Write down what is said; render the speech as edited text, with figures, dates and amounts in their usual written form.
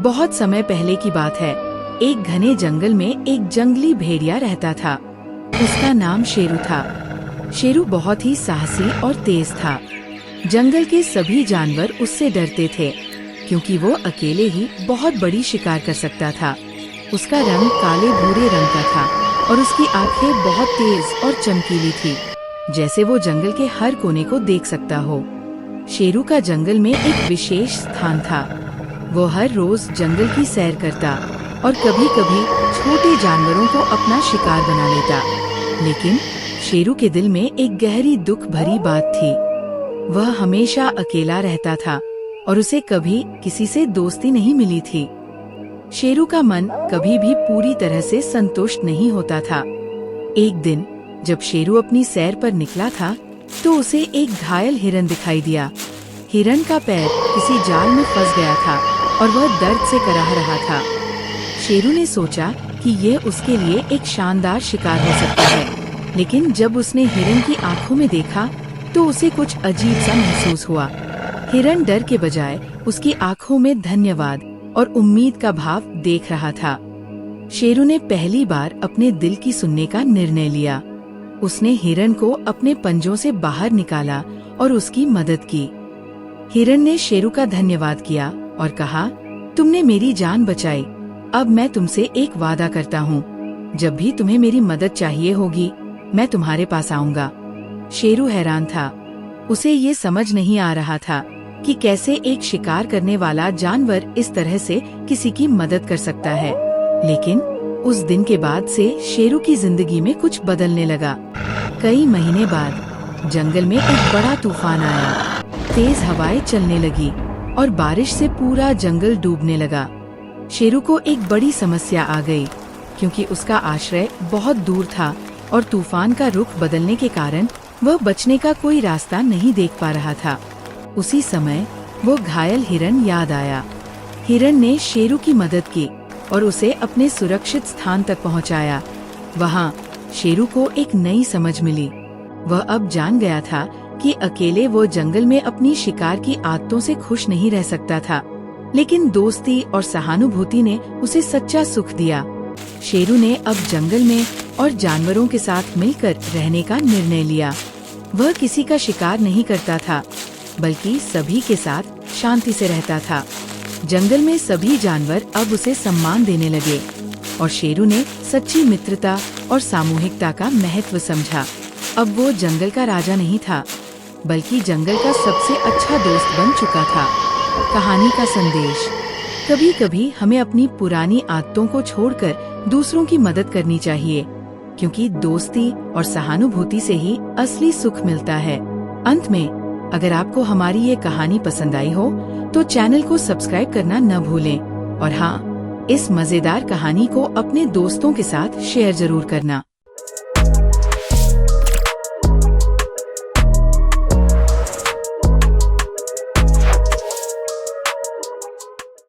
बहुत समय पहले की बात है। एक घने जंगल में एक जंगली भेड़िया रहता था। उसका नाम शेरू था। शेरू बहुत ही साहसी और तेज था। जंगल के सभी जानवर उससे डरते थे, क्योंकि वो अकेले ही बहुत बड़ी शिकार कर सकता था। उसका रंग काले भूरे रंग का था और उसकी आंखें बहुत तेज और चमकीली थी, जैसे वो जंगल के हर कोने को देख सकता हो। शेरू का जंगल में एक विशेष स्थान था। वो हर रोज जंगल की सैर करता और कभी कभी छोटे जानवरों को अपना शिकार बना लेता। लेकिन शेरू के दिल में एक गहरी दुख भरी बात थी। वह हमेशा अकेला रहता था और उसे कभी किसी से दोस्ती नहीं मिली थी। शेरू का मन कभी भी पूरी तरह से संतुष्ट नहीं होता था। एक दिन जब शेरू अपनी सैर पर निकला था, तो उसे एक घायल हिरन दिखाई दिया। हिरन का पैर किसी जाल में फंस गया था और वह दर्द से कराह रहा था। शेरू ने सोचा कि यह उसके लिए एक शानदार शिकार हो सकता है, लेकिन जब उसने हिरन की आंखों में देखा तो उसे कुछ अजीब सा महसूस हुआ। हिरन डर के बजाय उसकी आंखों में धन्यवाद और उम्मीद का भाव देख रहा था। शेरू ने पहली बार अपने दिल की सुनने का निर्णय लिया। उसने हिरन को अपने पंजों से बाहर निकाला और उसकी मदद की। हिरन ने शेरू का धन्यवाद किया और कहा, तुमने मेरी जान बचाई। अब मैं तुमसे एक वादा करता हूँ, जब भी तुम्हें मेरी मदद चाहिए होगी, मैं तुम्हारे पास आऊंगा। शेरू हैरान था। उसे ये समझ नहीं आ रहा था कि कैसे एक शिकार करने वाला जानवर इस तरह से किसी की मदद कर सकता है। लेकिन उस दिन के बाद से शेरू की जिंदगी में कुछ बदलने लगा। कई महीने बाद जंगल में एक बड़ा तूफान आया। तेज हवाएं चलने लगी और बारिश से पूरा जंगल डूबने लगा। शेरू को एक बड़ी समस्या आ गई, क्योंकि उसका आश्रय बहुत दूर था और तूफान का रुख बदलने के कारण वह बचने का कोई रास्ता नहीं देख पा रहा था। उसी समय वो घायल हिरन याद आया। हिरन ने शेरू की मदद की और उसे अपने सुरक्षित स्थान तक पहुंचाया। वहां शेरू को एक नई समझ मिली। वह अब जान गया था कि अकेले वो जंगल में अपनी शिकार की आदतों से खुश नहीं रह सकता था, लेकिन दोस्ती और सहानुभूति ने उसे सच्चा सुख दिया। शेरू ने अब जंगल में और जानवरों के साथ मिलकर रहने का निर्णय लिया। वह किसी का शिकार नहीं करता था, बल्कि सभी के साथ शांति से रहता था। जंगल में सभी जानवर अब उसे सम्मान देने लगे और शेरू ने सच्ची मित्रता और सामूहिकता का महत्व समझा। अब वो जंगल का राजा नहीं था, बल्कि जंगल का सबसे अच्छा दोस्त बन चुका था। कहानी का संदेश: कभी कभी हमें अपनी पुरानी आदतों को छोड़कर दूसरों की मदद करनी चाहिए, क्योंकि दोस्ती और सहानुभूति से ही असली सुख मिलता है। अंत में, अगर आपको हमारी ये कहानी पसंद आई हो तो चैनल को सब्सक्राइब करना न भूलें और हाँ, इस मजेदार कहानी को अपने दोस्तों के साथ शेयर जरूर करना।